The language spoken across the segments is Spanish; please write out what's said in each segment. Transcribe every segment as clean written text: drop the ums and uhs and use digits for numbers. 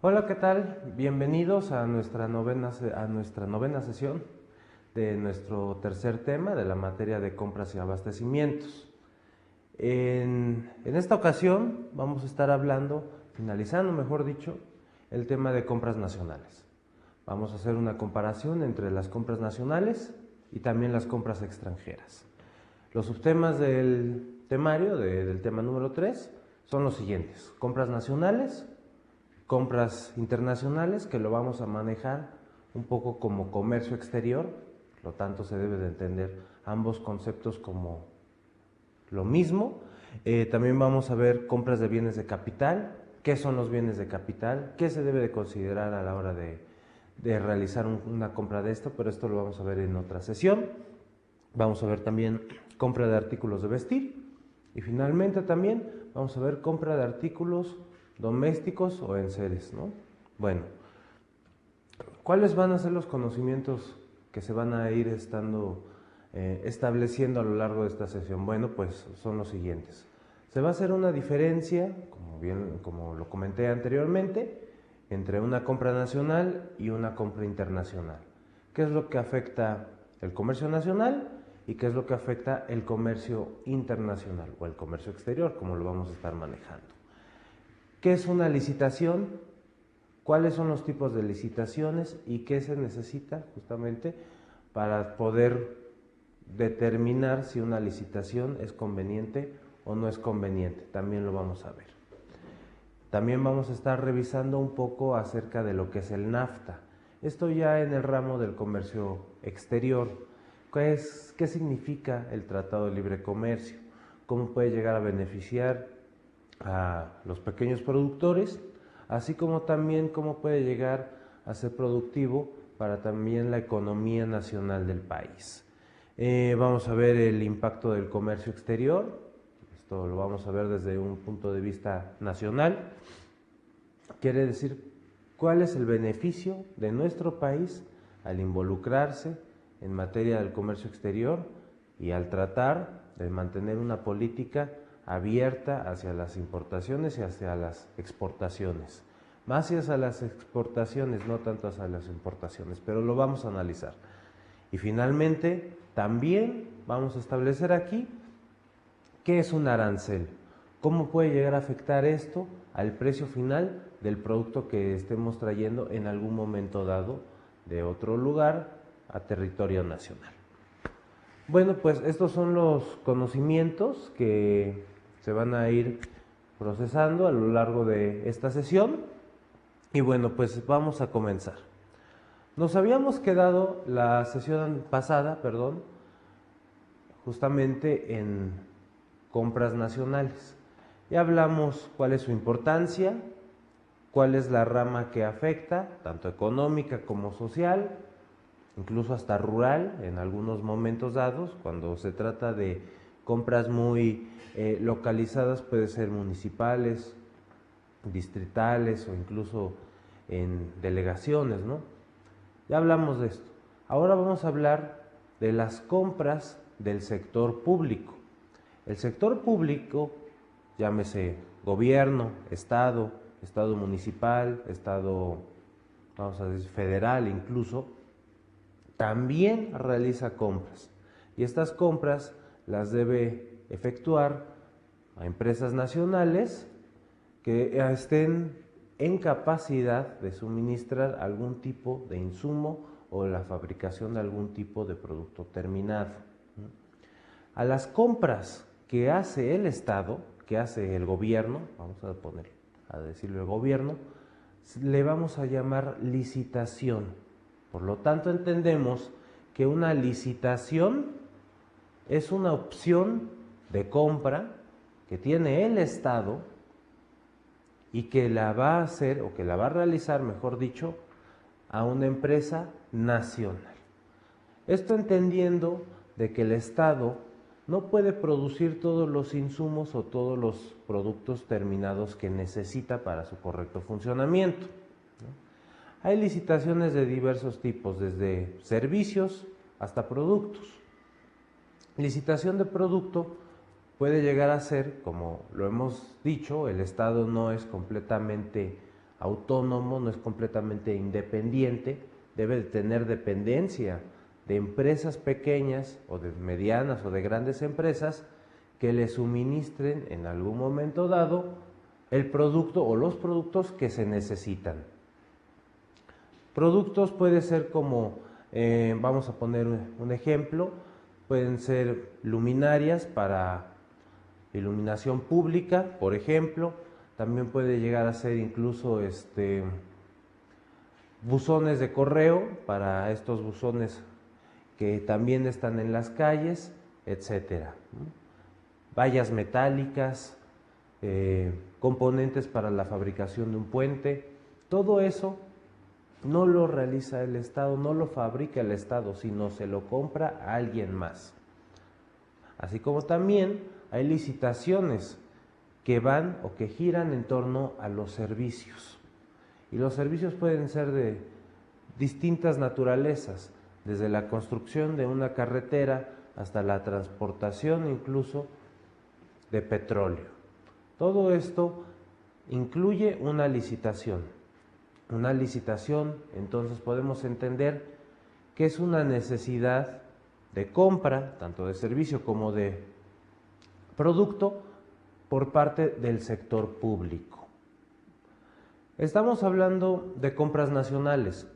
Hola, ¿qué tal? Bienvenidos a nuestra novena sesión de nuestro tercer tema de la materia de compras y abastecimientos. En esta ocasión vamos a estar finalizando mejor dicho, el tema de compras nacionales. Vamos a hacer una comparación entre las compras nacionales y también las compras extranjeras. Los subtemas del temario, del tema número 3, son los siguientes: compras nacionales, compras internacionales, que lo vamos a manejar un poco como comercio exterior, por lo tanto se debe de entender ambos conceptos como lo mismo. También vamos a ver compras de bienes de capital, qué son los bienes de capital, qué se debe de considerar a la hora de realizar una compra de esto, pero esto lo vamos a ver en otra sesión. Vamos a ver también compra de artículos de vestir y finalmente también vamos a ver compra de artículos domésticos o enseres, ¿no? Bueno, ¿cuáles van a ser los conocimientos que se van a ir estableciendo a lo largo de esta sesión? Bueno, pues son los siguientes. Se va a hacer una diferencia, como lo comenté anteriormente, entre una compra nacional y una compra internacional. ¿Qué es lo que afecta el comercio nacional y qué es lo que afecta el comercio internacional o el comercio exterior, como lo vamos a estar manejando? ¿Qué es una licitación? ¿Cuáles son los tipos de licitaciones y qué se necesita justamente para poder determinar si una licitación es conveniente o no es conveniente? También lo vamos a ver. También vamos a estar revisando un poco acerca de lo que es el NAFTA. Esto ya en el ramo del comercio exterior. ¿Qué significa el Tratado de Libre Comercio? ¿Cómo puede llegar a beneficiar a los pequeños productores? Así como también cómo puede llegar a ser productivo para también la economía nacional del país. Vamos a ver el impacto del comercio exterior. Esto lo vamos a ver desde un punto de vista nacional. Quiere decir, ¿cuál es el beneficio de nuestro país al involucrarse en materia del comercio exterior y al tratar de mantener una política abierta hacia las importaciones y hacia las exportaciones? Más hacia las exportaciones, no tanto hacia las importaciones, pero lo vamos a analizar. Y finalmente, también vamos a establecer aquí qué es un arancel, cómo puede llegar a afectar esto al precio final del producto que estemos trayendo en algún momento dado de otro lugar a territorio nacional. Bueno, pues estos son los conocimientos que se van a ir procesando a lo largo de esta sesión. Y bueno, pues vamos a comenzar. Nos habíamos quedado la sesión pasada, justamente en compras nacionales. Ya hablamos cuál es su importancia, cuál es la rama que afecta, tanto económica como social, incluso hasta rural en algunos momentos dados. Cuando se trata de compras muy localizadas, puede ser municipales, distritales o incluso en delegaciones, ¿no? Ya hablamos de esto. Ahora vamos a hablar de las compras del sector público. El sector público, llámese gobierno, estado municipal, estado, vamos a decir, federal incluso, también realiza compras. Y estas compras las debe efectuar a empresas nacionales que estén en capacidad de suministrar algún tipo de insumo o la fabricación de algún tipo de producto terminado. A las compras que hace el Estado, que hace el gobierno, vamos a decirlo el gobierno, le vamos a llamar licitación. Por lo tanto, entendemos que una licitación es una opción de compra que tiene el Estado y que la va a hacer, o que la va a realizar, mejor dicho, a una empresa nacional. Esto entendiendo de que el Estado no puede producir todos los insumos o todos los productos terminados que necesita para su correcto funcionamiento, ¿no? Hay licitaciones de diversos tipos, desde servicios hasta productos. Licitación de producto puede llegar a ser, como lo hemos dicho, el Estado no es completamente autónomo, no es completamente independiente, debe de tener dependencia de empresas pequeñas o de medianas o de grandes empresas que le suministren en algún momento dado el producto o los productos que se necesitan. Productos puede ser como, vamos a poner un ejemplo, pueden ser luminarias para iluminación pública, por ejemplo. También puede llegar a ser incluso buzones de correo para estos buzones que también están en las calles, etcétera. Vallas metálicas, componentes para la fabricación de un puente, todo eso no lo realiza el Estado, no lo fabrica el Estado, sino se lo compra a alguien más. Así como también hay licitaciones que van o que giran en torno a los servicios. Y los servicios pueden ser de distintas naturalezas, desde la construcción de una carretera hasta la transportación incluso de petróleo. Todo esto incluye una licitación. Una licitación, entonces podemos entender que es una necesidad de compra, tanto de servicio como de producto, por parte del sector público. Estamos hablando de compras nacionales.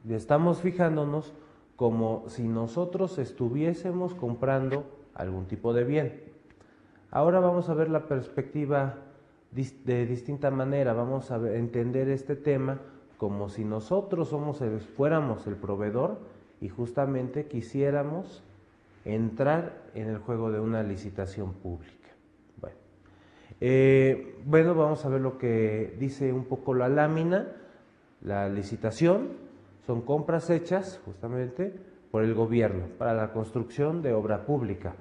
Estamos fijándonos como si nosotros estuviésemos comprando algún tipo de bien. Ahora vamos a ver la perspectiva de distinta manera. Vamos a entender este tema como si nosotros fuéramos el proveedor y justamente quisiéramos entrar en el juego de una licitación pública. Bueno, vamos a ver lo que dice un poco la lámina. La licitación son compras hechas justamente por el gobierno para la construcción de obra pública,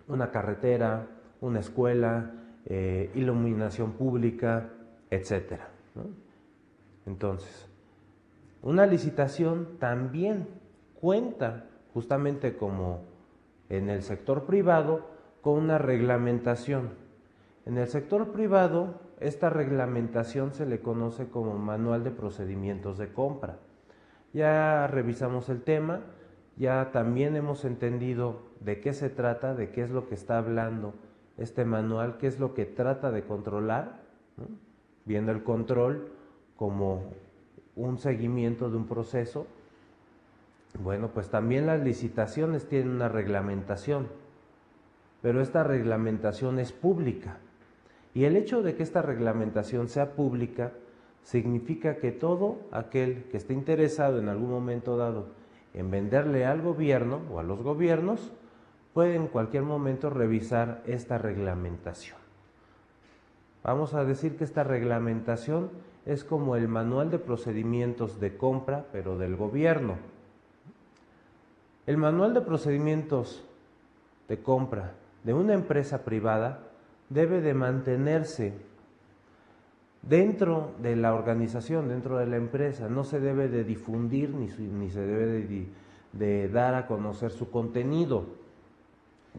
una carretera, una escuela, iluminación pública, etcétera, ¿no? Entonces, una licitación también cuenta, justamente como en el sector privado, con una reglamentación. En el sector privado, esta reglamentación se le conoce como Manual de Procedimientos de Compra. Ya revisamos el tema, ya también hemos entendido de qué se trata, de qué es lo que está hablando este manual, qué es lo que trata de controlar, ¿no? Viendo el control como un seguimiento de un proceso. Bueno, pues también las licitaciones tienen una reglamentación, pero esta reglamentación es pública. Y el hecho de que esta reglamentación sea pública significa que todo aquel que esté interesado en algún momento dado en venderle al gobierno o a los gobiernos puede en cualquier momento revisar esta reglamentación. Vamos a decir que esta reglamentación es como el manual de procedimientos de compra, pero del gobierno. El manual de procedimientos de compra de una empresa privada debe de mantenerse dentro de la organización, dentro de la empresa. No se debe de difundir ni se debe de dar a conocer su contenido.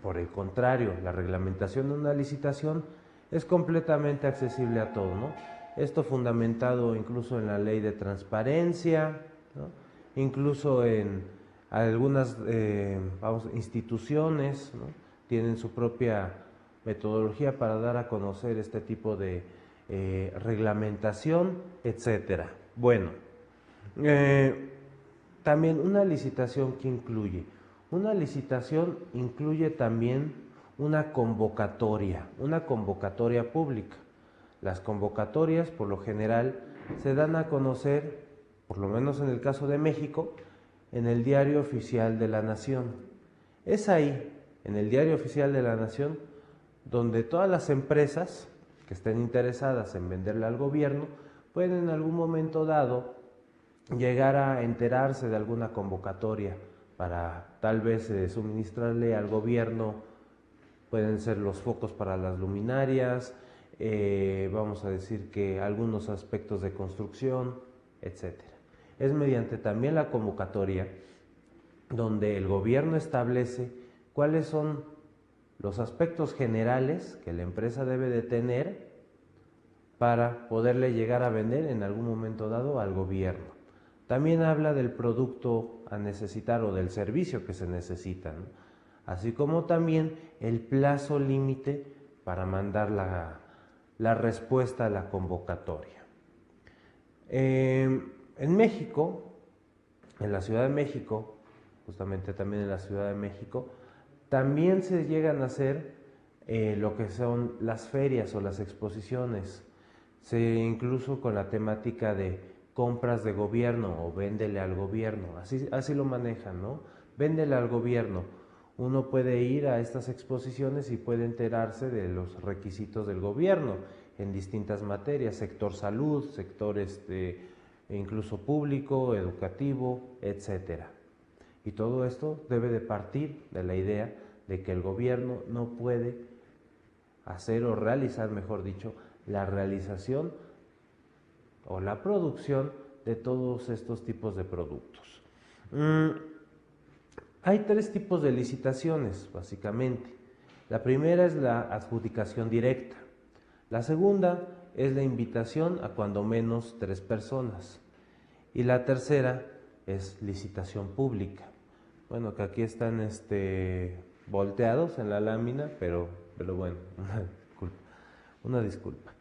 Por el contrario, la reglamentación de una licitación es completamente accesible a todo, ¿no? Esto fundamentado incluso en la ley de transparencia, ¿no? Incluso en algunas instituciones, ¿no? Tienen su propia metodología para dar a conocer este tipo de reglamentación, etcétera. Bueno, también una licitación que incluye. Una licitación incluye también una convocatoria pública. Las convocatorias, por lo general, se dan a conocer, por lo menos en el caso de México, en el Diario Oficial de la Nación. Es ahí, en el Diario Oficial de la Nación, donde todas las empresas que estén interesadas en venderle al gobierno pueden en algún momento dado llegar a enterarse de alguna convocatoria para tal vez suministrarle al gobierno. Pueden ser los focos para las luminarias, vamos a decir que algunos aspectos de construcción, etcétera. Es mediante también la convocatoria donde el gobierno establece cuáles son los aspectos generales que la empresa debe de tener para poderle llegar a vender en algún momento dado al gobierno. También habla del producto a necesitar o del servicio que se necesita, ¿no? Así como también el plazo límite para mandar la respuesta a la convocatoria. En México, en la Ciudad de México, justamente también en la Ciudad de México, también se llegan a hacer lo que son las ferias o las exposiciones, incluso con la temática de compras de gobierno o véndele al gobierno, así lo manejan, ¿no? Véndele al gobierno. Uno puede ir a estas exposiciones y puede enterarse de los requisitos del gobierno en distintas materias, sector salud, sector incluso público, educativo, etcétera. Y todo esto debe de partir de la idea de que el gobierno no puede hacer o realizar, mejor dicho, la realización o la producción de todos estos tipos de productos. Hay 3 tipos de licitaciones, básicamente. La primera es la adjudicación directa. La segunda es la invitación a cuando menos 3 personas. Y la tercera es licitación pública. Bueno, que aquí están volteados en la lámina, pero bueno, una disculpa.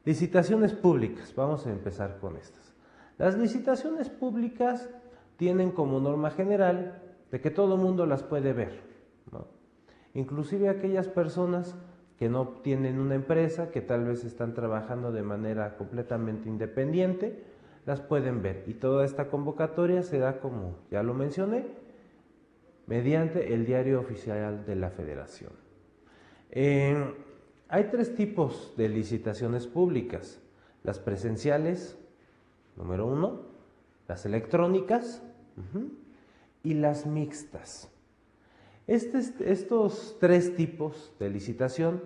Licitaciones públicas, vamos a empezar con estas. Las licitaciones públicas tienen como norma general de que todo el mundo las puede ver, ¿no? Inclusive aquellas personas que no tienen una empresa, que tal vez están trabajando de manera completamente independiente, las pueden ver. Y toda esta convocatoria se da, como ya lo mencioné, mediante el Diario Oficial de la Federación. Hay 3 tipos de licitaciones públicas: las presenciales, número 1, las electrónicas y las mixtas. Estos 3 tipos de licitación,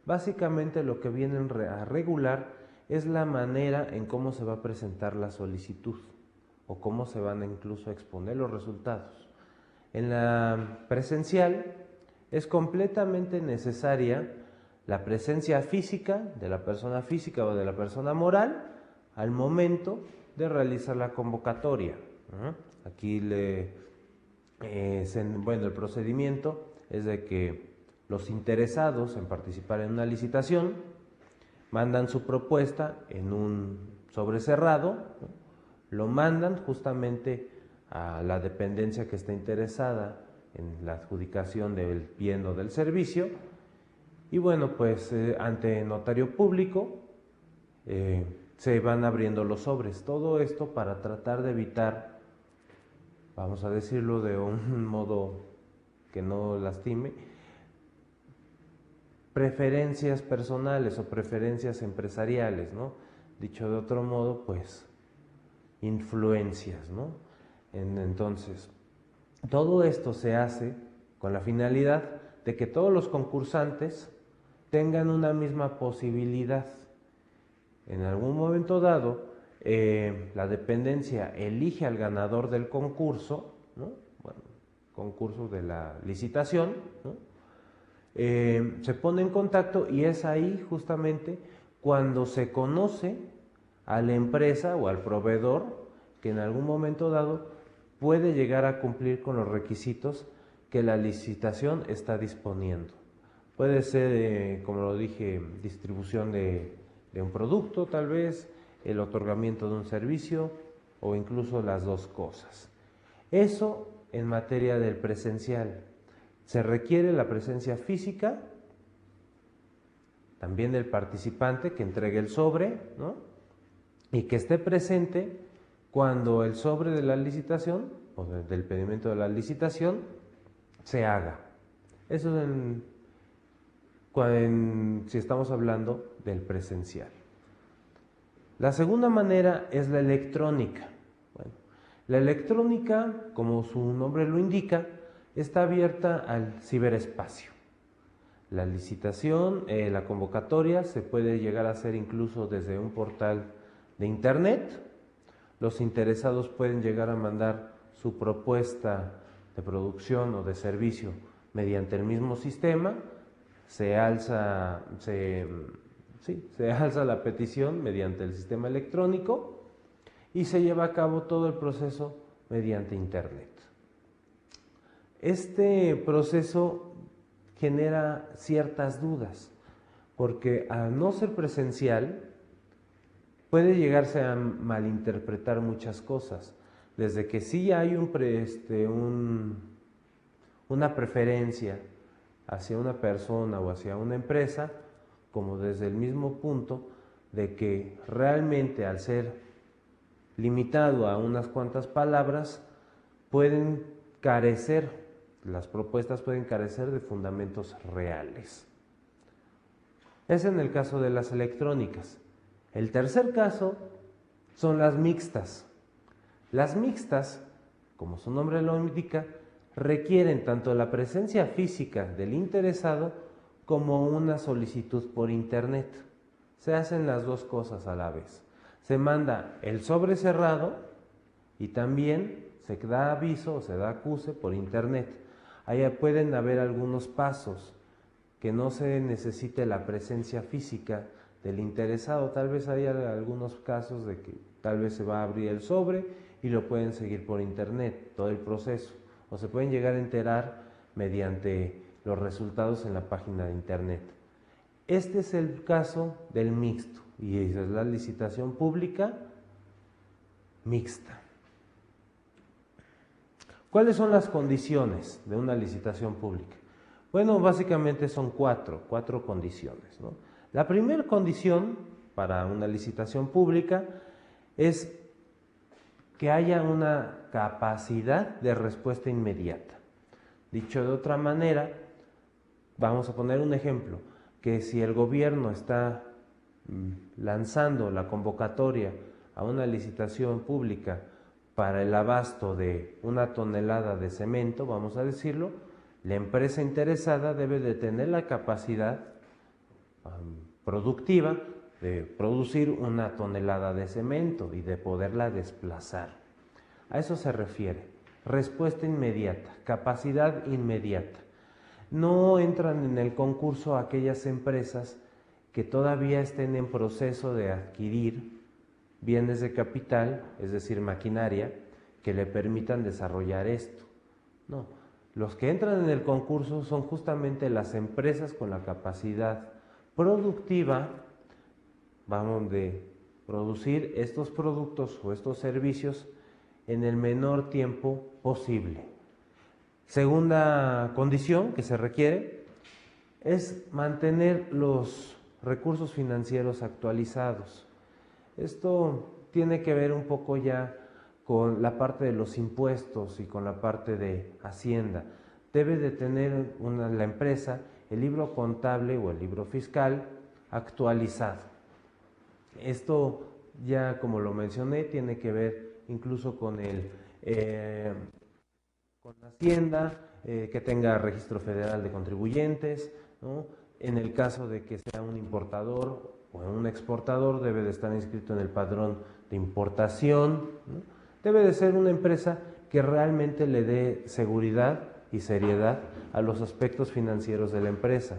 básicamente lo que vienen a regular es la manera en cómo se va a presentar la solicitud o cómo se van incluso a exponer los resultados. En la presencial es completamente necesaria la presencia física de la persona física o de la persona moral al momento de realizar la convocatoria. Aquí el procedimiento es de que los interesados en participar en una licitación mandan su propuesta en un sobre cerrado, ¿no? Lo mandan justamente a la dependencia que está interesada en la adjudicación del bien o del servicio, y bueno, pues ante notario público se van abriendo los sobres. Todo esto para tratar de evitar, vamos a decirlo de un modo que no lastime, preferencias personales o preferencias empresariales, ¿no? Dicho de otro modo, pues influencias, ¿no? Entonces, todo esto se hace con la finalidad de que todos los concursantes tengan una misma posibilidad. En algún momento dado, la dependencia elige al ganador del concurso, ¿no? Bueno, concurso de la licitación, ¿no? Se pone en contacto y es ahí justamente cuando se conoce a la empresa o al proveedor que en algún momento dado puede llegar a cumplir con los requisitos que la licitación está disponiendo. Puede ser, como lo dije, distribución de un producto, tal vez, el otorgamiento de un servicio o incluso las 2 cosas. Eso en materia del presencial. Se requiere la presencia física, también del participante que entregue el sobre, ¿no? Y que esté presente cuando el sobre de la licitación o del pedimento de la licitación se haga. Eso si estamos hablando del presencial. La segunda manera es la electrónica. Bueno, la electrónica, como su nombre lo indica, está abierta al ciberespacio. La licitación, la convocatoria se puede llegar a hacer incluso desde un portal de internet. Los interesados pueden llegar a mandar su propuesta de producción o de servicio mediante el mismo sistema. Se ¿sí? Se alza la petición mediante el sistema electrónico y se lleva a cabo todo el proceso mediante Internet. Este proceso genera ciertas dudas, porque al no ser presencial, puede llegarse a malinterpretar muchas cosas, desde que sí hay una preferencia hacia una persona o hacia una empresa, como desde el mismo punto de que realmente al ser limitado a unas cuantas palabras, las propuestas pueden carecer de fundamentos reales. Es en el caso de las electrónicas. El tercer caso son las mixtas. Las mixtas, como su nombre lo indica, requieren tanto la presencia física del interesado como una solicitud por Internet. Se hacen las dos cosas a la vez. Se manda el sobre cerrado y también se da aviso o se da acuse por Internet. Ahí pueden haber algunos pasos que no se necesite la presencia física del interesado. Tal vez haya algunos casos de que tal vez se va a abrir el sobre y lo pueden seguir por Internet, todo el proceso. O se pueden llegar a enterar mediante los resultados en la página de Internet. Este es el caso del mixto y esa es la licitación pública mixta. ¿Cuáles son las condiciones de una licitación pública? Bueno, básicamente son cuatro condiciones, ¿no? La primera condición para una licitación pública es que haya una capacidad de respuesta inmediata. Dicho de otra manera, vamos a poner un ejemplo, que si el gobierno está lanzando la convocatoria a una licitación pública para el abasto de 1 tonelada de cemento, vamos a decirlo, la empresa interesada debe de tener la capacidad productiva de producir 1 tonelada de cemento y de poderla desplazar. A eso se refiere, respuesta inmediata, capacidad inmediata. No entran en el concurso aquellas empresas que todavía estén en proceso de adquirir bienes de capital, es decir, maquinaria, que le permitan desarrollar esto. No, los que entran en el concurso son justamente las empresas con la capacidad productiva, de producir estos productos o estos servicios en el menor tiempo posible. Segunda condición que se requiere es mantener los recursos financieros actualizados. Esto tiene que ver un poco ya con la parte de los impuestos y con la parte de Hacienda. Debe de tener la empresa el libro contable o el libro fiscal actualizado. Esto ya, como lo mencioné, tiene que ver incluso con con Hacienda, que tenga registro federal de contribuyentes, ¿no? En el caso de que sea un importador o un exportador, debe de estar inscrito en el padrón de importación, ¿no? Debe de ser una empresa que realmente le dé seguridad y seriedad a los aspectos financieros de la empresa,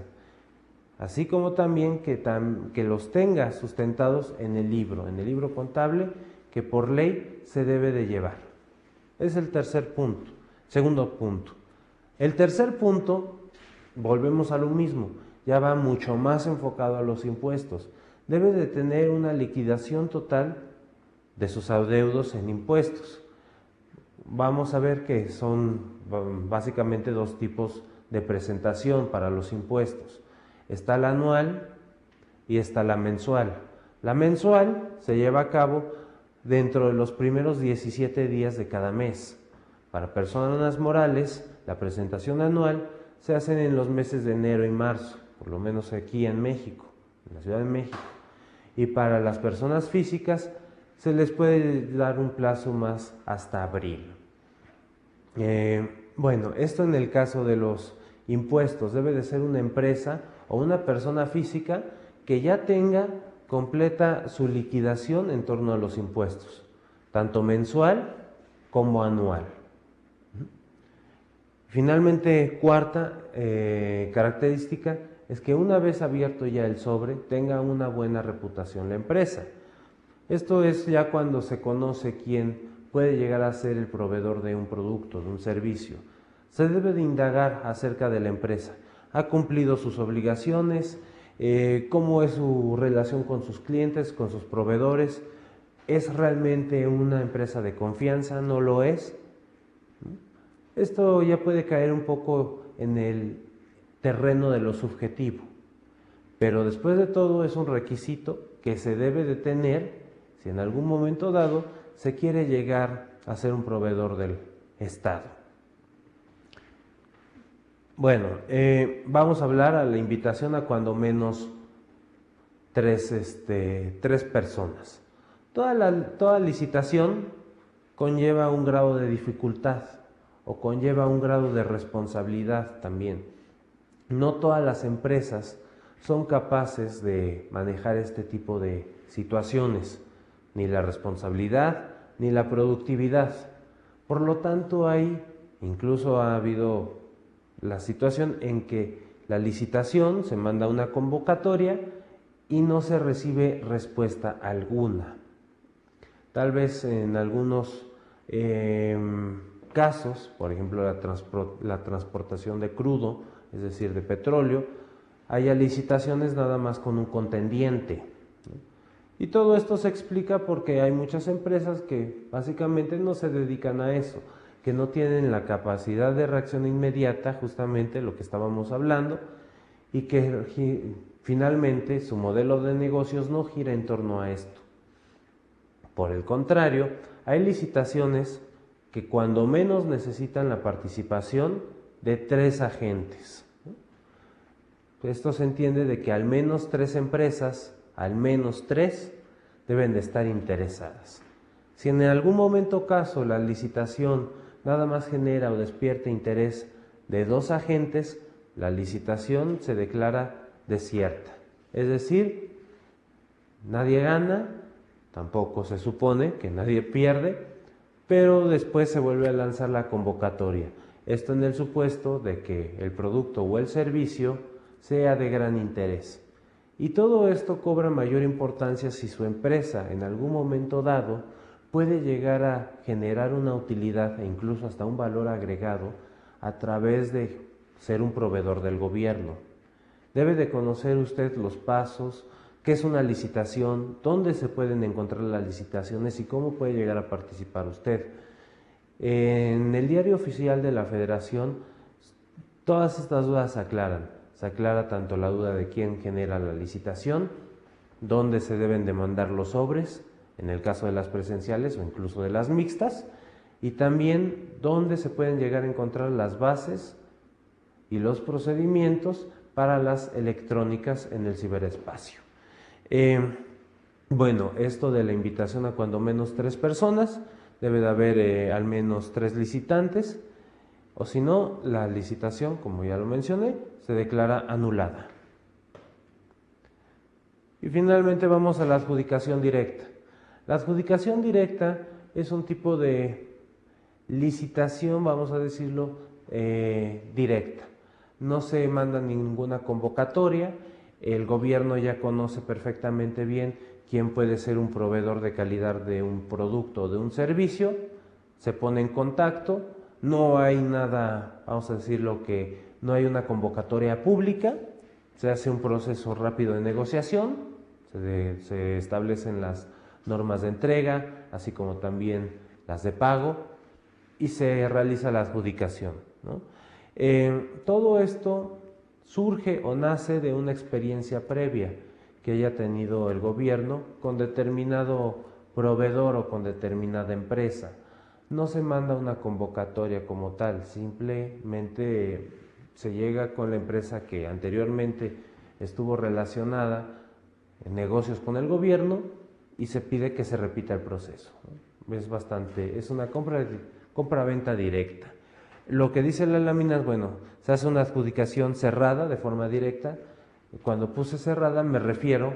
así como también que los tenga sustentados en el libro contable que por ley se debe de llevar. Es el tercer punto. Segundo punto. El tercer punto, volvemos a lo mismo, ya va mucho más enfocado a los impuestos. Debe de tener una liquidación total de sus adeudos en impuestos. Vamos a ver que son básicamente dos tipos de presentación para los impuestos. Está la anual y está la mensual. La mensual se lleva a cabo dentro de los primeros 17 días de cada mes. Para personas morales, la presentación anual se hace en los meses de enero y marzo, por lo menos aquí en México, en la Ciudad de México. Y para las personas físicas se les puede dar un plazo más hasta abril. Bueno, esto en el caso de los impuestos, debe de ser una empresa o una persona física que ya tenga completa su liquidación en torno a los impuestos, tanto mensual como anual. Finalmente, cuarta característica es que una vez abierto ya el sobre, tenga una buena reputación la empresa. Esto es ya cuando se conoce quién puede llegar a ser el proveedor de un producto, de un servicio. Se debe de indagar acerca de la empresa. ¿Ha cumplido sus obligaciones? ¿Cómo es su relación con sus clientes, con sus proveedores? ¿Es realmente una empresa de confianza? ¿No lo es? Esto ya puede caer un poco en el terreno de lo subjetivo, pero después de todo es un requisito que se debe de tener si en algún momento dado se quiere llegar a ser un proveedor del Estado. Bueno, vamos a hablar a la invitación a cuando menos tres personas. Toda licitación conlleva un grado de dificultad o conlleva un grado de responsabilidad también. No todas las empresas son capaces de manejar este tipo de situaciones, ni la responsabilidad ni la productividad. Por lo tanto, incluso ha habido la situación en que la licitación se manda una convocatoria y no se recibe respuesta alguna. Tal vez en algunos casos, por ejemplo la transportación de crudo, es decir, de petróleo, haya licitaciones nada más con un contendiente. Y todo esto se explica porque hay muchas empresas que básicamente no se dedican a eso, que no tienen la capacidad de reacción inmediata, justamente lo que estábamos hablando, y que finalmente su modelo de negocios no gira en torno a esto. Por el contrario, hay licitaciones que cuando menos necesitan la participación de 3 agentes. Esto se entiende de que al menos 3 empresas, al menos 3, deben de estar interesadas. Si en algún momento caso la licitación nada más genera o despierta interés de 2 agentes, la licitación se declara desierta. Es decir, nadie gana, tampoco se supone que nadie pierde, pero después se vuelve a lanzar la convocatoria. Esto en el supuesto de que el producto o el servicio sea de gran interés. Y todo esto cobra mayor importancia si su empresa en algún momento dado puede llegar a generar una utilidad e incluso hasta un valor agregado a través de ser un proveedor del gobierno. Debe de conocer usted los pasos, qué es una licitación, dónde se pueden encontrar las licitaciones y cómo puede llegar a participar usted. En el diario oficial de la Federación, todas estas dudas se aclaran. Se aclara tanto la duda de quién genera la licitación, dónde se deben de mandar los sobres, en el caso de las presenciales o incluso de las mixtas, y también dónde se pueden llegar a encontrar las bases y los procedimientos para las electrónicas en el ciberespacio. Bueno, esto de la invitación a cuando menos 3 personas, debe de haber al menos 3 licitantes, o si no, la licitación, como ya lo mencioné, se declara anulada. Y finalmente vamos a la adjudicación directa. La adjudicación directa es un tipo de licitación, vamos a decirlo, directa. No se manda ninguna convocatoria, el gobierno ya conoce perfectamente bien quién puede ser un proveedor de calidad de un producto o de un servicio, se pone en contacto, no hay nada, vamos a decirlo, que no hay una convocatoria pública, se hace un proceso rápido de negociación, se establecen las normas de entrega, así como también las de pago, y se realiza la adjudicación, ¿no? Todo esto surge o nace de una experiencia previa que haya tenido el gobierno con determinado proveedor o con determinada empresa. No se manda una convocatoria como tal, simplemente se llega con la empresa que anteriormente estuvo relacionada en negocios con el gobierno y se pide que se repita el proceso. Es una compra-venta directa. Lo que dice la lámina es, bueno, se hace una adjudicación cerrada de forma directa. Cuando puse cerrada me refiero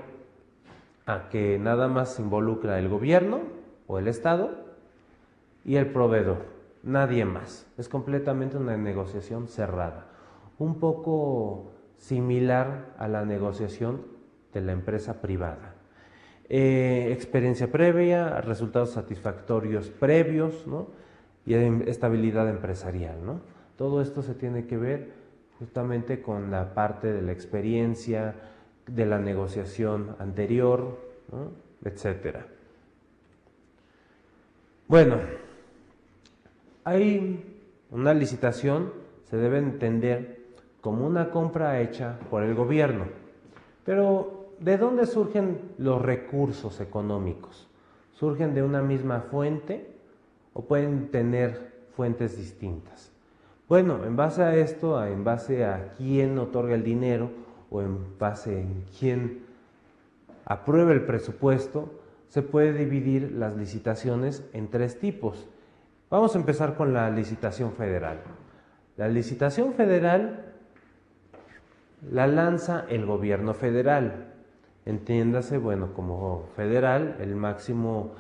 a que nada más se involucra el gobierno o el Estado y el proveedor, nadie más. Es completamente una negociación cerrada. Un poco similar a la negociación de la empresa privada. Experiencia previa, resultados satisfactorios previos, ¿no? Y estabilidad empresarial, ¿no? Todo esto se tiene que ver justamente con la parte de la experiencia, de la negociación anterior, ¿no? Etcétera. Bueno, hay una licitación, se debe entender como una compra hecha por el gobierno. Pero, ¿de dónde surgen los recursos económicos? ¿Surgen de una misma fuente o pueden tener fuentes distintas? Bueno, en base a esto, en base a quién otorga el dinero o en base en quién aprueba el presupuesto, se puede dividir las licitaciones en 3 tipos. Vamos a empezar con la licitación federal. La licitación federal la lanza el gobierno federal. Entiéndase, bueno, como federal, el máximo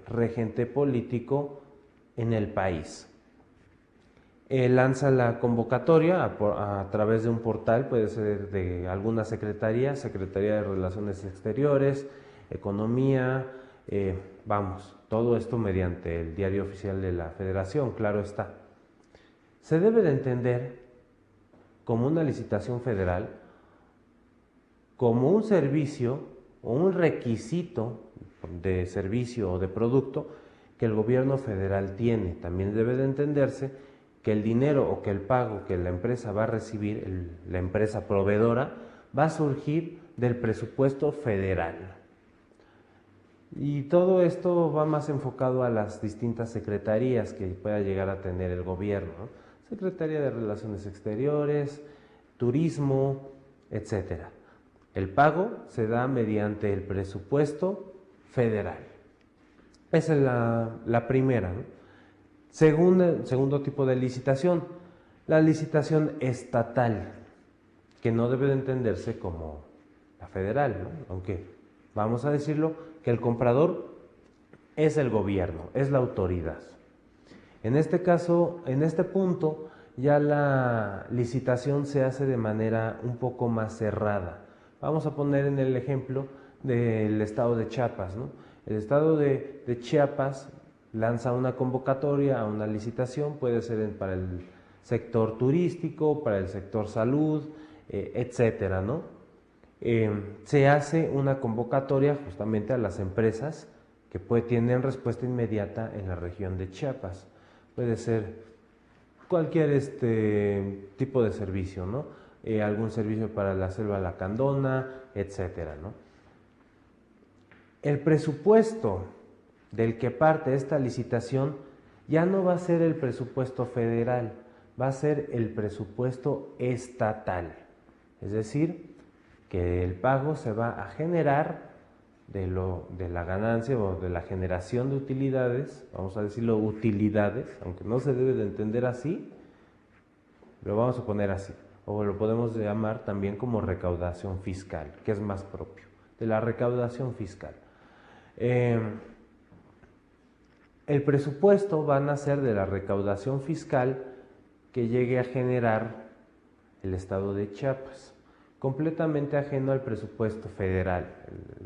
regente político en el país. Lanza la convocatoria a través de un portal, puede ser de alguna secretaría, Secretaría de Relaciones Exteriores, Economía, vamos, todo esto mediante el diario oficial de la Federación, claro está. Se debe de entender como una licitación federal, como un servicio o un requisito de servicio o de producto que el gobierno federal tiene. También debe de entenderse que el dinero o que el pago que la empresa va a recibir, la empresa proveedora, va a surgir del presupuesto federal. Y todo esto va más enfocado a las distintas secretarías que pueda llegar a tener el gobierno, ¿no? Secretaría de Relaciones Exteriores, Turismo, etc. El pago se da mediante el presupuesto federal. Esa es la primera, ¿no? Segundo tipo de licitación, la licitación estatal, que no debe de entenderse como la federal, ¿no? Aunque vamos a decirlo que el comprador es el gobierno, es la autoridad. En este caso, en este punto, ya la licitación se hace de manera un poco más cerrada. Vamos a poner en el ejemplo del estado de Chiapas, ¿no? El estado de Chiapas lanza una convocatoria a una licitación, puede ser para el sector turístico, para el sector salud, etcétera, ¿no? Se hace una convocatoria justamente a las empresas que tienen respuesta inmediata en la región de Chiapas. Puede ser cualquier tipo de servicio, ¿no? Algún servicio para la selva lacandona, etcétera, ¿no? El presupuesto del que parte esta licitación ya no va a ser el presupuesto federal, va a ser el presupuesto estatal. Es decir, que el pago se va a generar de la ganancia o de la generación de utilidades, vamos a decirlo utilidades, aunque no se debe de entender así, lo vamos a poner así, o lo podemos llamar también como recaudación fiscal, que es más propio, de la recaudación fiscal. El presupuesto va a nacer de la recaudación fiscal que llegue a generar el estado de Chiapas, completamente ajeno al presupuesto federal.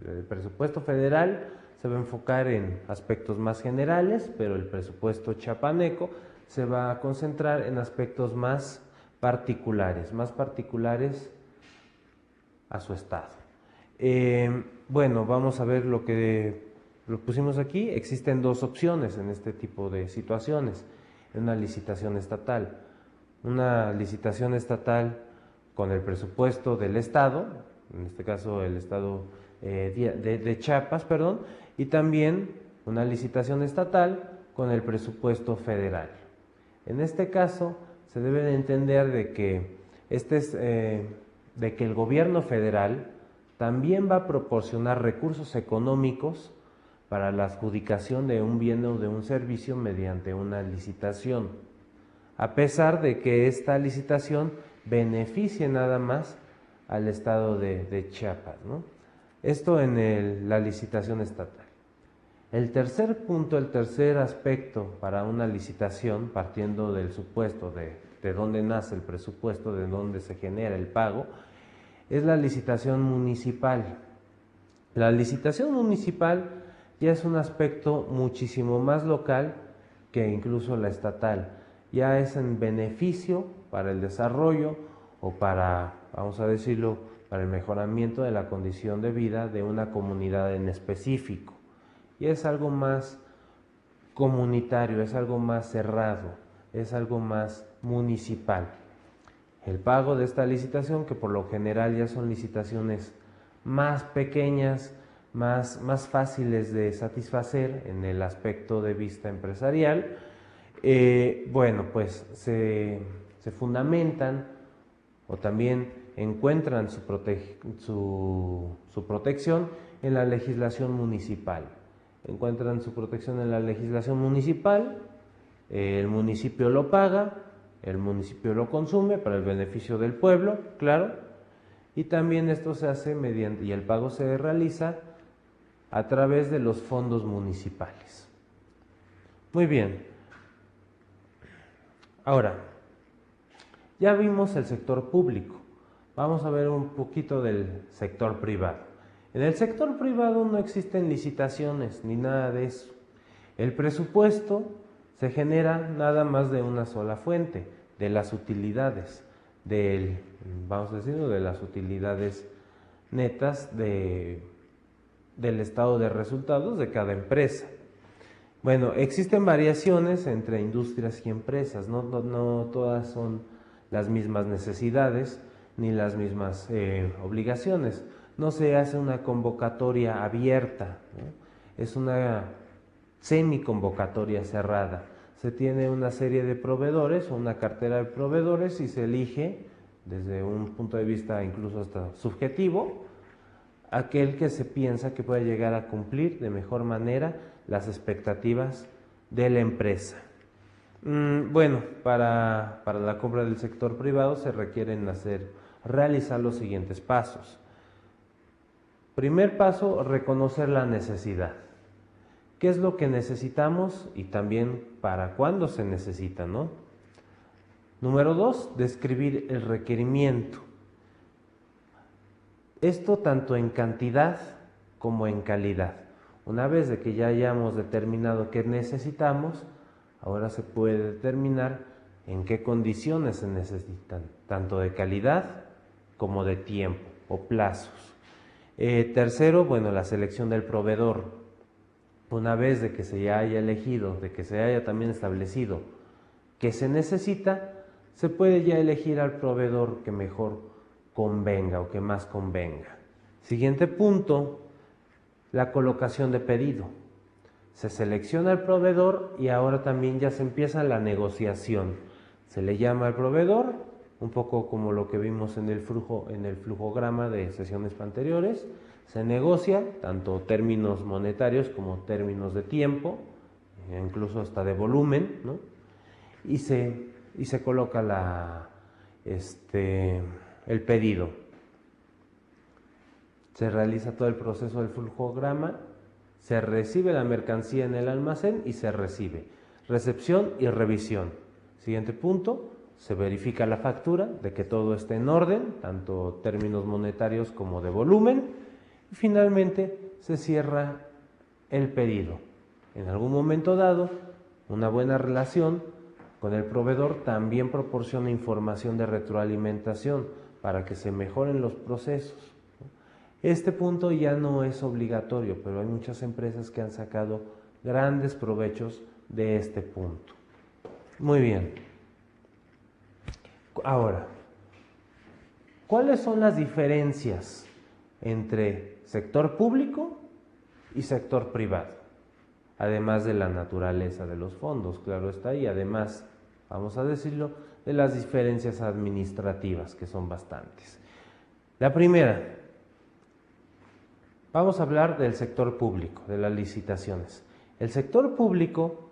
El presupuesto federal se va a enfocar en aspectos más generales, pero el presupuesto chiapaneco se va a concentrar en aspectos más particulares a su estado. Bueno, vamos a ver lo que lo pusimos aquí. Existen 2 opciones en este tipo de situaciones, en una licitación estatal. Una licitación estatal con el presupuesto del estado, en este caso el estado de Chiapas, perdón, y también una licitación estatal con el presupuesto federal. En este caso se debe de entender de que el gobierno federal también va a proporcionar recursos económicos para la adjudicación de un bien o de un servicio mediante una licitación, a pesar de que esta licitación beneficie nada más al estado de Chiapas, ¿no? Esto en la licitación estatal. El tercer punto, el tercer aspecto para una licitación, partiendo del supuesto de de dónde nace el presupuesto, de dónde se genera el pago, es la licitación municipal. La licitación municipal ya es un aspecto muchísimo más local que incluso la estatal. Ya es en beneficio para el desarrollo o para, vamos a decirlo, para el mejoramiento de la condición de vida de una comunidad en específico. Y es algo más comunitario, es algo más cerrado, es algo más municipal. El pago de esta licitación, que por lo general ya son licitaciones más pequeñas, más fáciles de satisfacer en el aspecto de vista empresarial, bueno, pues se fundamentan o también encuentran su protección en la legislación municipal. Encuentran su protección en la legislación municipal, el municipio lo paga, el municipio lo consume para el beneficio del pueblo, claro, y también esto se hace mediante, y el pago se realiza a través de los fondos municipales. Muy bien. Ahora, ya vimos el sector público, vamos a ver un poquito del sector privado. En el sector privado no existen licitaciones ni nada de eso. El presupuesto se genera nada más de una sola fuente, de las utilidades, vamos a decirlo, de las utilidades netas del estado de resultados de cada empresa. Bueno, existen variaciones entre industrias y empresas, no todas son las mismas necesidades ni las mismas obligaciones. No se hace una convocatoria abierta, ¿no? Es una semi-convocatoria cerrada. Se tiene una serie de proveedores o una cartera de proveedores y se elige, desde un punto de vista incluso hasta subjetivo, aquel que se piensa que puede llegar a cumplir de mejor manera las expectativas de la empresa. Bueno, para la compra del sector privado se requieren realizar los siguientes pasos. Primer paso, reconocer la necesidad. ¿Qué es lo que necesitamos y también para cuándo se necesita, ¿no? Número 2, describir el requerimiento. Esto tanto en cantidad como en calidad. Una vez de que ya hayamos determinado qué necesitamos, ahora se puede determinar en qué condiciones se necesitan, tanto de calidad como de tiempo o plazos. Tercero, bueno, la selección del proveedor. Una vez de que se ya haya elegido, de que se haya también establecido qué se necesita, se puede ya elegir al proveedor que mejor convenga o que más convenga. Siguiente punto, la colocación de pedido. Se selecciona el proveedor y ahora también ya se empieza la negociación. Se le llama al proveedor, un poco como lo que vimos en el flujograma de sesiones anteriores. Se negocia tanto términos monetarios como términos de tiempo, incluso hasta de volumen, ¿no? Y se coloca el pedido. Se realiza todo el proceso del flujograma, se recibe la mercancía en el almacén y se recibe. Recepción y revisión. Siguiente punto, se verifica la factura de que todo esté en orden, tanto términos monetarios como de volumen, y finalmente se cierra el pedido. En algún momento dado, una buena relación con el proveedor también proporciona información de retroalimentación para que se mejoren los procesos. Este punto ya no es obligatorio, pero hay muchas empresas que han sacado grandes provechos de este punto. Muy bien. Ahora, ¿cuáles son las diferencias entre sector público y sector privado? Además de la naturaleza de los fondos, claro está, y además, vamos a decirlo, de las diferencias administrativas, que son bastantes. La primera, vamos a hablar del sector público, de las licitaciones. El sector público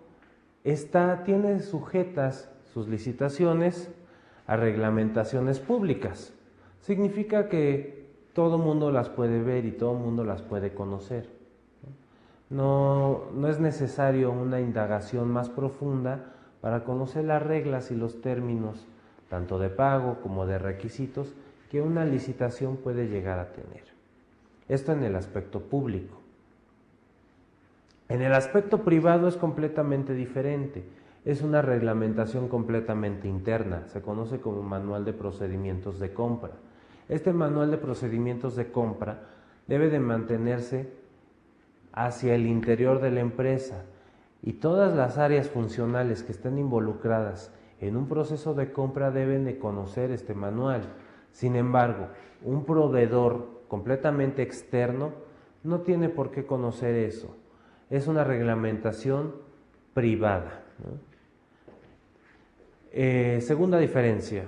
tiene sujetas sus licitaciones a reglamentaciones públicas. Significa que todo mundo las puede ver y todo mundo las puede conocer. No es necesario una indagación más profunda para conocer las reglas y los términos tanto de pago como de requisitos, que una licitación puede llegar a tener. Esto en el aspecto público. En el aspecto privado es completamente diferente. Es una reglamentación completamente interna. Se conoce como Manual de Procedimientos de Compra. Este Manual de Procedimientos de Compra debe de mantenerse hacia el interior de la empresa, y todas las áreas funcionales que estén involucradas en un proceso de compra deben de conocer este manual. Sin embargo, un proveedor completamente externo no tiene por qué conocer eso. Es una reglamentación privada, ¿no? Segunda diferencia.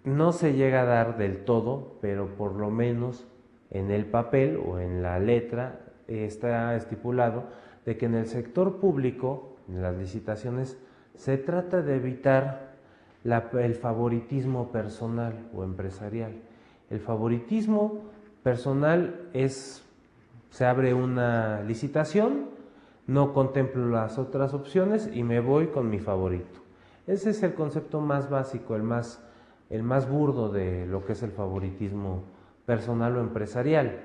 No se llega a dar del todo, pero por lo menos en el papel o en la letra está estipulado de que en el sector público, en las licitaciones, se trata de evitar el favoritismo personal o empresarial. El favoritismo personal es, se abre una licitación, no contemplo las otras opciones y me voy con mi favorito. Ese es el concepto más básico, el más burdo de lo que es el favoritismo personal o empresarial.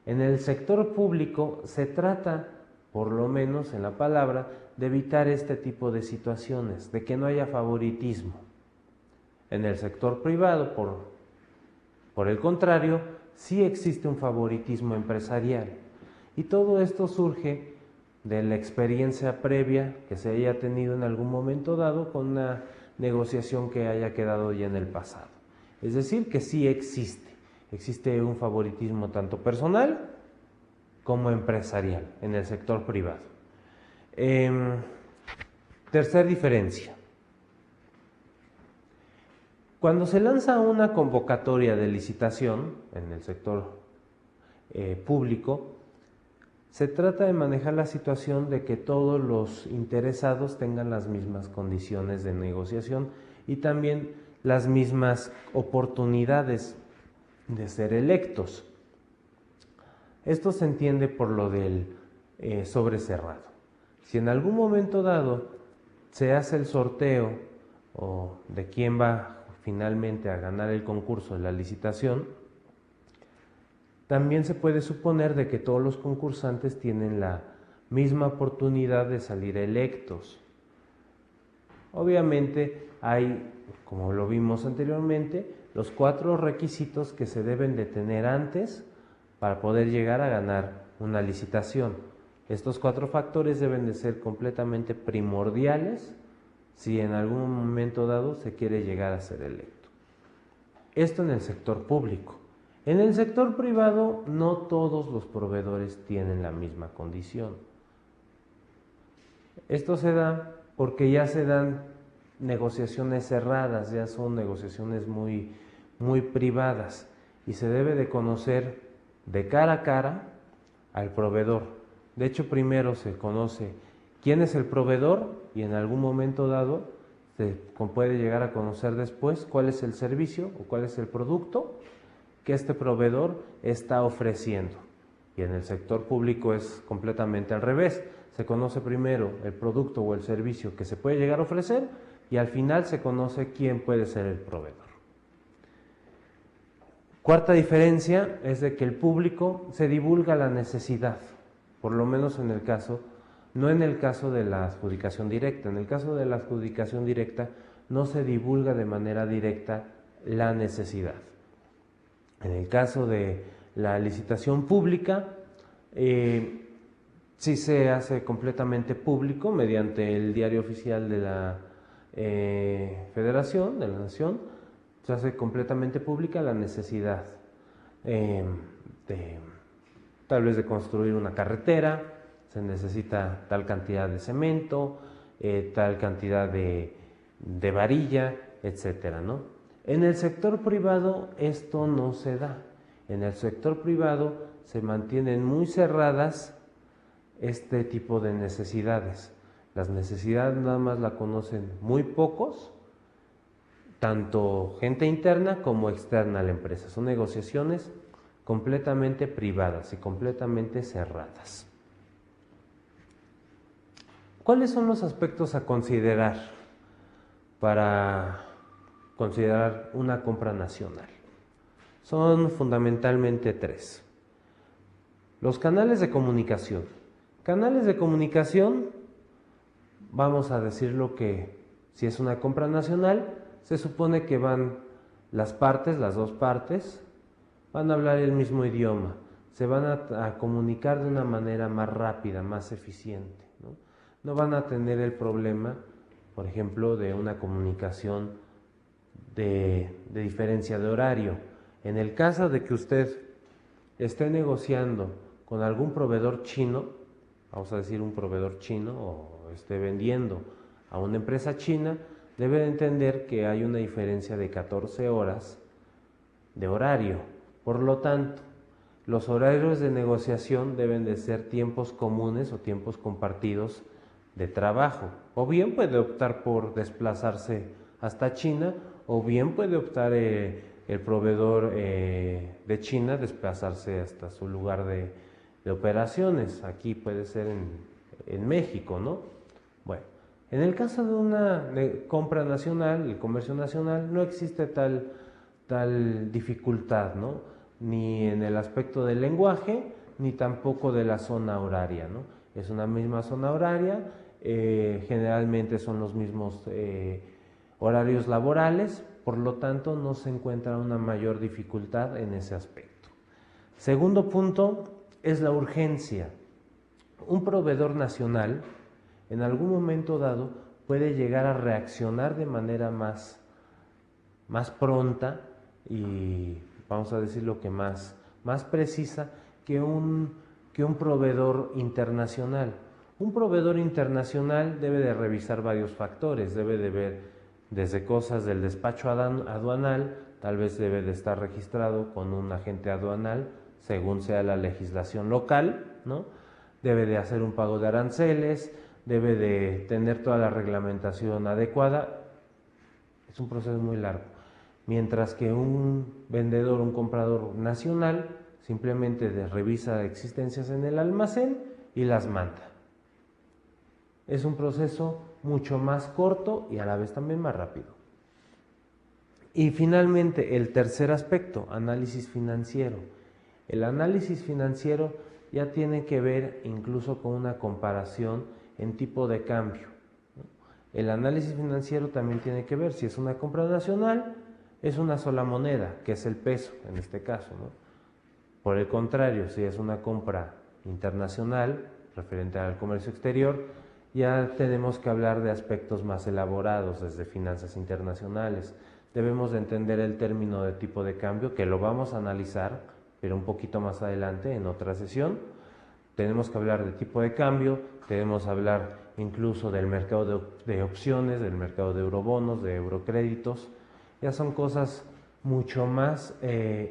En el sector público se trata, por lo menos en la palabra, de evitar este tipo de situaciones, de que no haya favoritismo. En el sector privado, por el contrario, sí existe un favoritismo empresarial. Y todo esto surge de la experiencia previa que se haya tenido en algún momento dado con una negociación que haya quedado ya en el pasado. Es decir, que sí existe un favoritismo tanto personal como empresarial en el sector privado. Tercer diferencia. Cuando se lanza una convocatoria de licitación en el sector público, se trata de manejar la situación de que todos los interesados tengan las mismas condiciones de negociación y también las mismas oportunidades de ser electos. Esto se entiende por lo del sobre cerrado. Si en algún momento dado se hace el sorteo o de quién va finalmente a ganar el concurso de la licitación, también se puede suponer de que todos los concursantes tienen la misma oportunidad de salir electos. Obviamente hay, como lo vimos anteriormente, los 4 requisitos que se deben de tener antes para poder llegar a ganar una licitación. Estos 4 factores deben de ser completamente primordiales si en algún momento dado se quiere llegar a ser electo. Esto en el sector público. En el sector privado no todos los proveedores tienen la misma condición. Esto se da porque ya se dan negociaciones cerradas, ya son negociaciones muy privadas y se debe de conocer de cara a cara al proveedor. De hecho, primero se conoce quién es el proveedor y en algún momento dado se puede llegar a conocer después cuál es el servicio o cuál es el producto que este proveedor está ofreciendo. Y en el sector público es completamente al revés. Se conoce primero el producto o el servicio que se puede llegar a ofrecer y al final se conoce quién puede ser el proveedor. Cuarta diferencia es de que el público se divulga la necesidad, por lo menos en el caso, no en el caso de la adjudicación directa. En el caso de la adjudicación directa no se divulga de manera directa la necesidad. En el caso de la licitación pública, sí se hace completamente público mediante el diario oficial de la Federación, de la Nación. Se hace completamente pública la necesidad tal vez de construir una carretera, se necesita tal cantidad de cemento, tal cantidad de varilla, etcétera, ¿no? En el sector privado esto no se da. En el sector privado se mantienen muy cerradas este tipo de necesidades. Las necesidades nada más la conocen muy pocos, tanto gente interna como externa a la empresa. Son negociaciones completamente privadas y completamente cerradas. ¿Cuáles son los aspectos a considerar para considerar una compra nacional. Son fundamentalmente tres. Los canales de comunicación. Canales de comunicación, vamos a decirlo que si es una compra nacional, se supone que van las dos partes, van a hablar el mismo idioma, se van a comunicar de una manera más rápida, más eficiente, ¿no? No van a tener el problema, por ejemplo, de una comunicación de diferencia de horario. En el caso de que usted esté negociando con algún proveedor chino, vamos a decir un proveedor chino, o esté vendiendo a una empresa china, debe de entender que hay una diferencia de 14 horas de horario. Por lo tanto, los horarios de negociación deben de ser tiempos comunes o tiempos compartidos de trabajo. O bien puede optar por desplazarse hasta China, o bien puede optar el proveedor de China desplazarse hasta su lugar de operaciones. Aquí puede ser en México, ¿no? Bueno, en el caso de una compra nacional, el comercio nacional, no existe tal dificultad, ¿no? Ni en el aspecto del lenguaje, ni tampoco de la zona horaria, ¿no? Es una misma zona horaria, generalmente son los mismos horarios laborales, por lo tanto no se encuentra una mayor dificultad en ese aspecto. Segundo punto es la urgencia. Un proveedor nacional en algún momento dado puede llegar a reaccionar de manera más pronta y vamos a decirlo que más precisa que un proveedor internacional. Un proveedor internacional debe de revisar varios factores, debe de ver desde cosas del despacho aduanal, tal vez debe de estar registrado con un agente aduanal según sea la legislación local, ¿no? Debe de hacer un pago de aranceles, debe de tener toda la reglamentación adecuada. Es un proceso muy largo. Mientras que un vendedor, un comprador nacional, simplemente revisa existencias en el almacén y las manda. Es un proceso mucho más corto y a la vez también más rápido. Y finalmente, el tercer aspecto, análisis financiero. El análisis financiero ya tiene que ver incluso con una comparación en tipo de cambio. El análisis financiero también tiene que ver si es una compra nacional, es una sola moneda, que es el peso en este caso, ¿no? Por el contrario, si es una compra internacional, referente al comercio exterior, ya tenemos que hablar de aspectos más elaborados desde finanzas internacionales. Debemos de entender el término de tipo de cambio, que lo vamos a analizar, pero un poquito más adelante en otra sesión. Tenemos que hablar de tipo de cambio, tenemos que hablar incluso del mercado de opciones, del mercado de eurobonos, de eurocréditos. Ya son cosas mucho más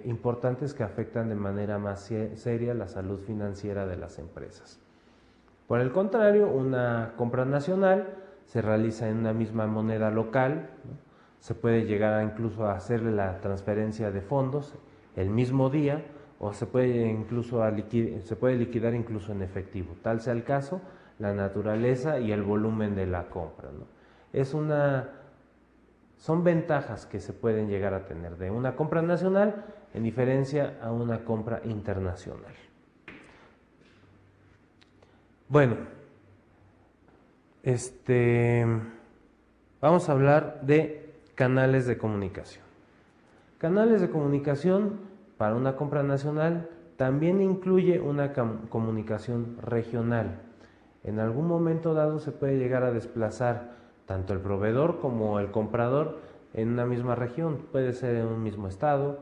importantes que afectan de manera más seria la salud financiera de las empresas. Por el contrario, una compra nacional se realiza en una misma moneda local, ¿no? Se puede llegar incluso a hacerle la transferencia de fondos el mismo día, o se puede incluso liquidar incluso en efectivo, tal sea el caso, la naturaleza y el volumen de la compra, ¿no? Son ventajas que se pueden llegar a tener de una compra nacional en diferencia a una compra internacional. Bueno, vamos a hablar de canales de comunicación. Canales de comunicación para una compra nacional también incluye una comunicación regional. En algún momento dado se puede llegar a desplazar tanto el proveedor como el comprador en una misma región. Puede ser en un mismo estado,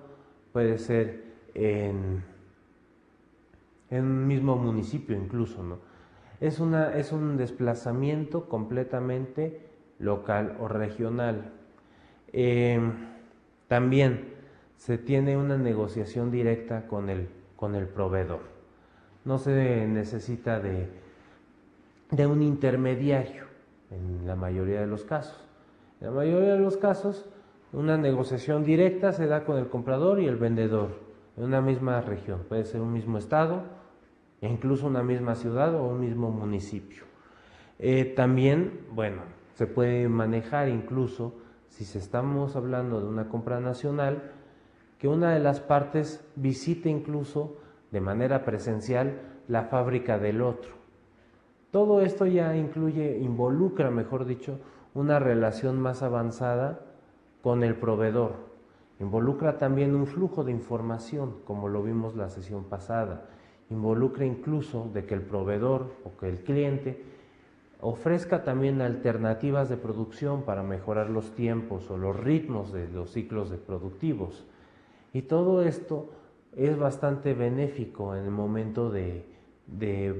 puede ser en un mismo municipio incluso, ¿no? Es un desplazamiento completamente local o regional. También se tiene una negociación directa con el proveedor. No se necesita de un intermediario en la mayoría de los casos. En la mayoría de los casos, una negociación directa se da con el comprador y el vendedor en una misma región. Puede ser un mismo estado, e incluso una misma ciudad o un mismo municipio. También, bueno, se puede manejar incluso, si estamos hablando de una compra nacional, que una de las partes visite incluso de manera presencial la fábrica del otro. Todo esto ya involucra, mejor dicho, una relación más avanzada con el proveedor. Involucra también un flujo de información, como lo vimos la sesión pasada. Involucra incluso de que el proveedor o que el cliente ofrezca también alternativas de producción para mejorar los tiempos o los ritmos de los ciclos productivos. Y todo esto es bastante benéfico en el momento de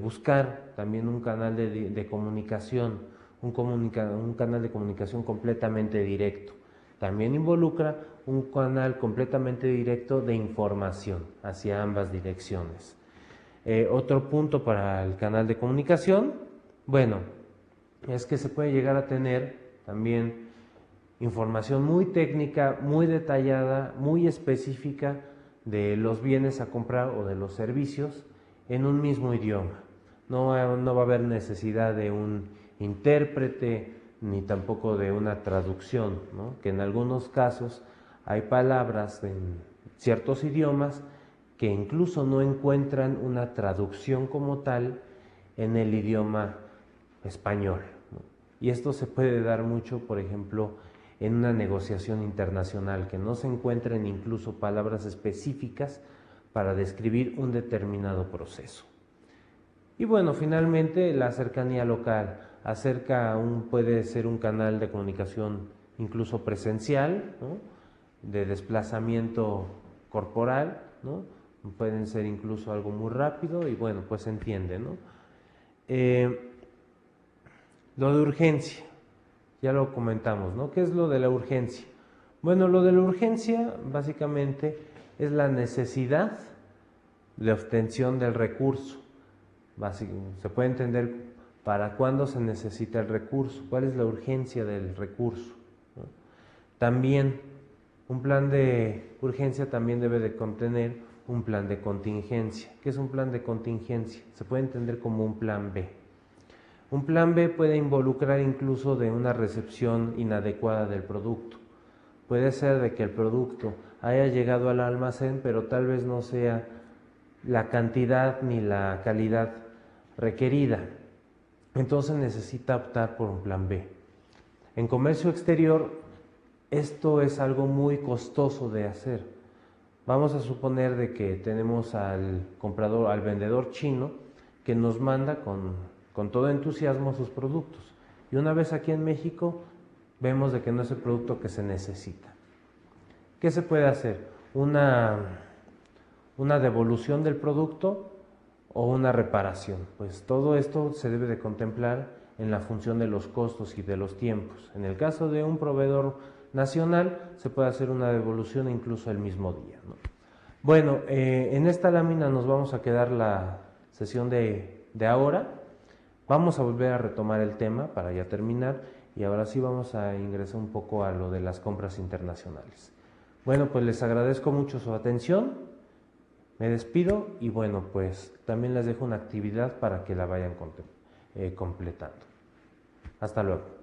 buscar también un canal de comunicación, un canal de comunicación completamente directo. También involucra un canal completamente directo de información hacia ambas direcciones. Otro punto para el canal de comunicación, bueno, es que se puede llegar a tener también información muy técnica, muy detallada, muy específica de los bienes a comprar o de los servicios en un mismo idioma. No va a haber necesidad de un intérprete ni tampoco de una traducción, ¿no? Que en algunos casos hay palabras en ciertos idiomas que incluso no encuentran una traducción como tal en el idioma español, ¿no? Y esto se puede dar mucho, por ejemplo, en una negociación internacional, que no se encuentren incluso palabras específicas para describir un determinado proceso. Y bueno, finalmente la cercanía local. Puede ser un canal de comunicación incluso presencial, ¿no? De desplazamiento corporal, ¿no? Pueden ser incluso algo muy rápido y bueno, pues se entiende, ¿no? Lo de urgencia, ya lo comentamos, ¿no? ¿Qué es lo de la urgencia? Bueno, lo de la urgencia básicamente es la necesidad de obtención del recurso. Se puede entender para cuándo se necesita el recurso, cuál es la urgencia del recurso, ¿no? También un plan de urgencia también debe de contener un plan de contingencia. ¿Qué es un plan de contingencia? Se puede entender como un plan B. Un plan B puede involucrar incluso de una recepción inadecuada del producto. Puede ser de que el producto haya llegado al almacén, pero tal vez no sea la cantidad ni la calidad requerida. Entonces necesita optar por un plan B. En comercio exterior, esto es algo muy costoso de hacer. Vamos a suponer de que tenemos al comprador, al vendedor chino, que nos manda con todo entusiasmo sus productos. Y una vez aquí en México, vemos de que no es el producto que se necesita. ¿Qué se puede hacer? Una devolución del producto o una reparación. Pues todo esto se debe de contemplar en la función de los costos y de los tiempos. En el caso de un proveedor nacional, se puede hacer una devolución incluso el mismo día, ¿no? Bueno, en esta lámina nos vamos a quedar la sesión de ahora. Vamos a volver a retomar el tema para ya terminar y ahora sí vamos a ingresar un poco a lo de las compras internacionales. Bueno, pues les agradezco mucho su atención, me despido y bueno, pues también les dejo una actividad para que la vayan completando. Hasta luego.